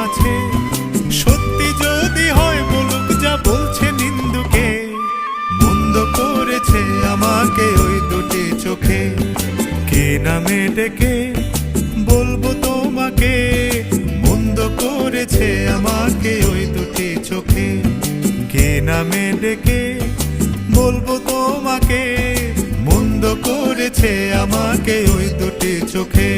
আছে। সত্যি যদি হয় বলুক যা বলছে নিন্দুকে, মন্দ করেছে আমাকে ওই দুটি চোখে। কে নামে ডেকে বলবো তোমাকে, মন্দ করেছে আমাকে ওই দুটি চোখে। কে নামে ডেকে বলবো তোমাকে, মন্দ করেছে আমাকে ওই দুটি চোখে।